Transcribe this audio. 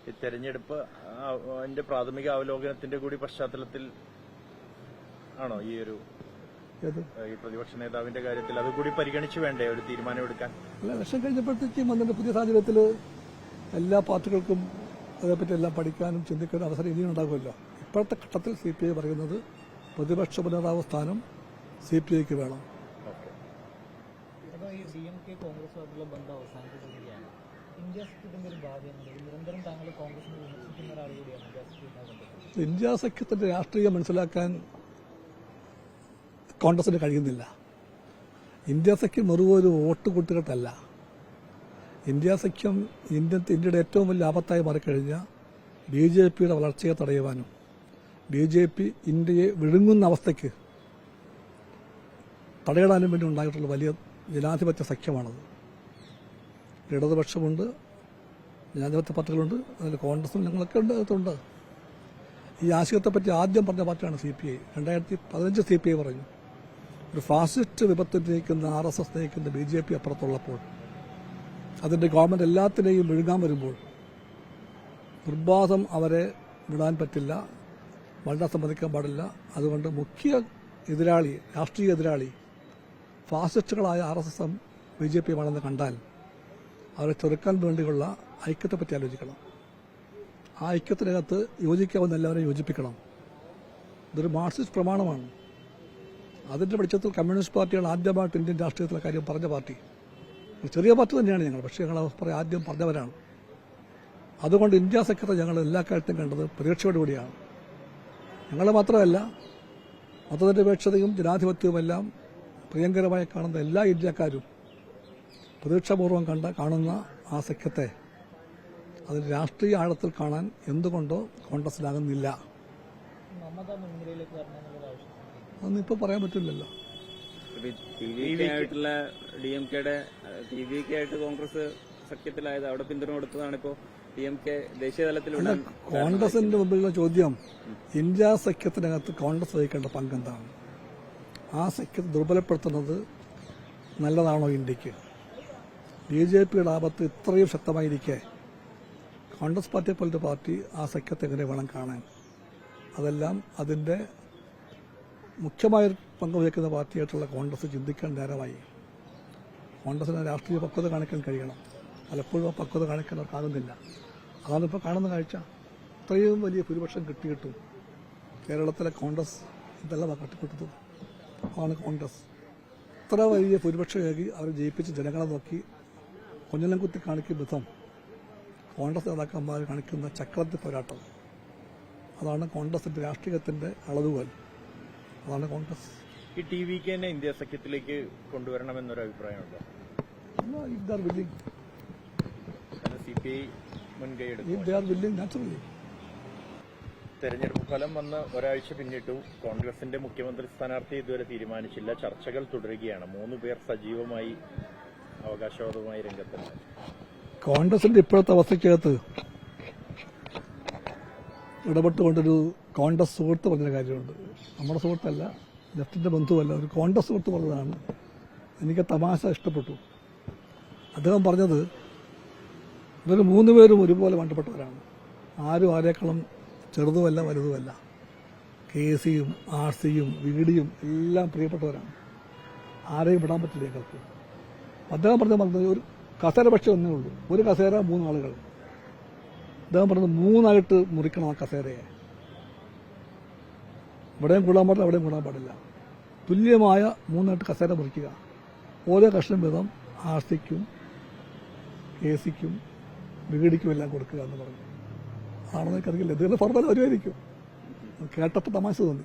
ഈ തെരഞ്ഞെടുപ്പ് അതിന്റെ പ്രാഥമിക അവലോകനത്തിന്റെ കൂടി പശ്ചാത്തലത്തിൽ ആണോ ഈ ഒരു ഈ പ്രതിപക്ഷ നേതാവിന്റെ കാര്യത്തിൽ അതുകൂടി പരിഗണിച്ചു വേണ്ടേ ഒരു തീരുമാനമെടുക്കാൻ? അല്ല, ഇലക്ഷൻ കഴിഞ്ഞപ്പോഴത്തേക്കും വന്നിട്ട് പുതിയ സാഹചര്യത്തിൽ എല്ലാ പാർട്ടികൾക്കും അതേപ്പറ്റി എല്ലാം പഠിക്കാനും ചിന്തിക്കാനും അവസരം ഇനിയും ഉണ്ടാകുമല്ലോ. ഇപ്പോഴത്തെ ഘട്ടത്തിൽ CPI പറയുന്നത് പ്രതിപക്ഷ നേതാവ് സ്ഥാനം CPIക്ക് വേണം. കോൺഗ്രസുമായിട്ടുള്ള ബന്ധം അവസാനിപ്പിക്കുകയാണ്. ഇന്ത്യ സഖ്യത്തിന്റെ ഒരു ഭാവിയാണ് നിരന്തരം താങ്കൾ കോൺഗ്രസിനെ വിമർശിക്കുന്ന ഒരാൾ കൂടിയാണ്. ഇന്ത്യ സഖ്യത്തിന്റെ രാഷ്ട്രീയം മനസ്സിലാക്കാൻ കോൺഗ്രസിന് കഴിയുന്നില്ല. ഇന്ത്യ സഖ്യം ഒരു വോട്ട് കൂട്ടുകെട്ടല്ല. ഇന്ത്യ സഖ്യം ഇന്ത്യയുടെ ഏറ്റവും വലിയ ആപത്തായി മാറിക്കഴിഞ്ഞ BJPയുടെ വളർച്ചയെ തടയുവാനും BJP ഇന്ത്യയെ വിഴുങ്ങുന്ന അവസ്ഥയ്ക്ക് തടയിടാനും വേണ്ടി ഉണ്ടായിട്ടുള്ള വലിയ ജനാധിപത്യ സഖ്യമാണത്. ഇടതുപക്ഷമുണ്ട്, ജനാധിപത്യ പാർട്ടികളുണ്ട്, അതിൽ കോൺഗ്രസും ഞങ്ങളൊക്കെ ഉണ്ട്. ഈ ആശയത്തെപ്പറ്റി ആദ്യം പറഞ്ഞ പാർട്ടിയാണ് CPI. 2015 CPI പറഞ്ഞു, ഒരു ഫാസിസ്റ്റ് വിപത്തിൽ നയിക്കുന്ന RSS നയിക്കുന്ന BJP അപ്പുറത്തുള്ളപ്പോൾ, അതിന്റെ ഗവൺമെന്റ് എല്ലാത്തിനെയും വിഴുങ്ങാൻ വരുമ്പോൾ നിർബാധം അവരെ വിടാൻ പറ്റില്ല, വളരെ സമ്മതിക്കാൻ പാടില്ല. അതുകൊണ്ട് മുഖ്യ എതിരാളി, രാഷ്ട്രീയ എതിരാളി ഫാസിസ്റ്റുകളായ RSSഉം BJPയുമാണെന്ന് കണ്ടാൽ അവരെ ചെറുക്കാൻ വേണ്ടിയുള്ള ഐക്യത്തെപ്പറ്റി ആലോചിക്കണം. ആ ഐക്യത്തിനകത്ത് യോജിക്കാവുന്ന എല്ലാവരെയും യോജിപ്പിക്കണം. ഇതൊരു മാർക്സിസ്റ്റ് പ്രമാണമാണ്. അതിന്റെ വെളിച്ചത്തിൽ കമ്മ്യൂണിസ്റ്റ് പാർട്ടിയാണ് ആദ്യമായിട്ട് ഇന്ത്യൻ രാഷ്ട്രീയത്തിലെ കാര്യം പറഞ്ഞ പാർട്ടി. ചെറിയ പാർട്ടി തന്നെയാണ് ഞങ്ങൾ, പക്ഷേ ഞങ്ങൾ ആദ്യം പറഞ്ഞവരാണ്. അതുകൊണ്ട് ഇന്ത്യ സഖ്യത്തെ ഞങ്ങൾ എല്ലാ കാര്യത്തിലും കണ്ടത് പ്രതീക്ഷയോടുകൂടിയാണ്. ഞങ്ങൾ മാത്രമല്ല, മതനിരപേക്ഷതയും ജനാധിപത്യവുമെല്ലാം പ്രിയങ്കരമായി കാണുന്ന എല്ലാ ഇന്ത്യക്കാരും പ്രതീക്ഷാപൂർവ്വം കാണുന്ന ആ സഖ്യത്തെ അതിന് രാഷ്ട്രീയ ആഴത്തിൽ കാണാൻ എന്തുകൊണ്ടോ കോൺഗ്രസിലാകുന്നില്ല. അതൊന്നും ഇപ്പോൾ പറയാൻ പറ്റില്ലല്ലോ. ടിവിക്കായിട്ട് കോൺഗ്രസ് സഖ്യത്തിലായത് അവിടെ പിന്തുണ കൊടുത്തതാണ്. ഇപ്പോൾ DMK ദേശീയ തലത്തിലുള്ള കോൺഗ്രസിന്റെ മുമ്പിലുള്ള ചോദ്യം, ഇന്ത്യ സഖ്യത്തിനകത്ത് കോൺഗ്രസ് വഹിക്കേണ്ട പങ്കെന്താണ്? ആ സഖ്യത്തെ ദുർബലപ്പെടുത്തുന്നത് നല്ലതാണോ ഇന്ത്യക്ക്? BJPയുടെ ആപത്ത് ഇത്രയും ശക്തമായിരിക്കെ കോൺഗ്രസ് പാർട്ടിയെ പോലത്തെ പാർട്ടി ആ സഖ്യത്തെ എങ്ങനെ വേണം കാണാൻ? അതെല്ലാം അതിന്റെ മുഖ്യമായ പങ്ക് വഹിക്കുന്ന പാർട്ടിയായിട്ടുള്ള കോൺഗ്രസ് ചിന്തിക്കാൻ നേരമായി. കോൺഗ്രസിന് രാഷ്ട്രീയ പക്വത കാണിക്കാൻ കഴിയണം. പലപ്പോഴും ആ പക്വത കാണിക്കാൻ അവർക്കാകുന്നില്ല. അതാണ് ഇപ്പോൾ കാണുന്ന കാഴ്ച. ഇത്രയും വലിയ ഭൂരിപക്ഷം കിട്ടിയിട്ടും കേരളത്തിലെ കോൺഗ്രസ് ഇതെല്ലാം കാട്ടിക്കൊടുത്തത്. അതാണ് കോൺഗ്രസ്. ഇത്ര വലിയ ഭൂരിപക്ഷമേകി അവരെ ജയിപ്പിച്ച് ജനങ്ങളെ നോക്കി കൊഞ്ഞലം കുത്തി കാണിക്കും വിധം കോൺഗ്രസ് നേതാക്കന്മാർ കാണിക്കുന്ന ചക്രവർത്തി പോരാട്ടം, അതാണ് കോൺഗ്രസിന്റെ രാഷ്ട്രീയത്തിന്റെ അളവുകൾ. അതാണ് കോൺഗ്രസ്. ഈ TVKനെ ഇന്ത്യ സഖ്യത്തിലേക്ക് കൊണ്ടുവരണമെന്നൊരു അഭിപ്രായമുണ്ടോ? CPI മുൻകൈയെടുക്കും. തെരഞ്ഞെടുപ്പ് ഫലം വന്ന് ഒരാഴ്ച പിന്നിട്ടു. കോൺഗ്രസിന്റെ മുഖ്യമന്ത്രി സ്ഥാനാർത്ഥി ഇതുവരെ തീരുമാനിച്ചില്ല. ചർച്ചകൾ തുടരുകയാണ്. 3 പേർ സജീവമായി അവകാശവാദവുമായി രംഗത്തുണ്ട്. കോൺഗ്രസിന്റെ ഇപ്പോഴത്തെ അവസ്ഥയ്ക്കകത്ത് ഇടപെട്ടുകൊണ്ടൊരു കോൺഗ്രസ് സുഹൃത്ത് പറഞ്ഞ കാര്യമുണ്ട്. നമ്മുടെ സുഹൃത്തല്ല, ലെഫ്റ്റിന്റെ ബന്ധുവല്ല, ഒരു കോൺഗ്രസ് സുഹൃത്ത് പറഞ്ഞതാണ്. എനിക്ക് തമാശ ഇഷ്ടപ്പെട്ടു. അദ്ദേഹം പറഞ്ഞത്, ഇവർ 3 പേരും ഒരുപോലെ വേണ്ടപ്പെട്ടവരാണ്. ആരും ആരേക്കാളും ചെറുതുമല്ല വലുതുമല്ല. KCയും RCയും VDയും എല്ലാം പ്രിയപ്പെട്ടവരാണ്. ആരെയും വിടാൻ പറ്റില്ല ഞങ്ങൾക്ക്. അദ്ദേഹം പറഞ്ഞത് ഒരു കസേര പക്ഷേ ഒന്നേ ഉള്ളൂ, ഒരു കസേര 3 ആളുകൾ. അദ്ദേഹം പറഞ്ഞത് 3ആയിട്ട് മുറിക്കണം ആ കസേരയെ. ഇവിടെയും കൂടാൻ പാടില്ല, അവിടെയും കൂടാൻ പാടില്ല. തുല്യമായ 3ആയിട്ട് കസേര മുറിക്കുക. ഓരോ കഷ്ണം വീതം RCക്കും KCക്കും VDക്കും എല്ലാം കൊടുക്കുക എന്ന് പറഞ്ഞു. ആണെന്ന് എനിക്കറിയില്ല. ഇതിന്റെ ഫോർമുല വരുമായിരിക്കും. കേട്ടപ്പോൾ തമാശ തോന്നി.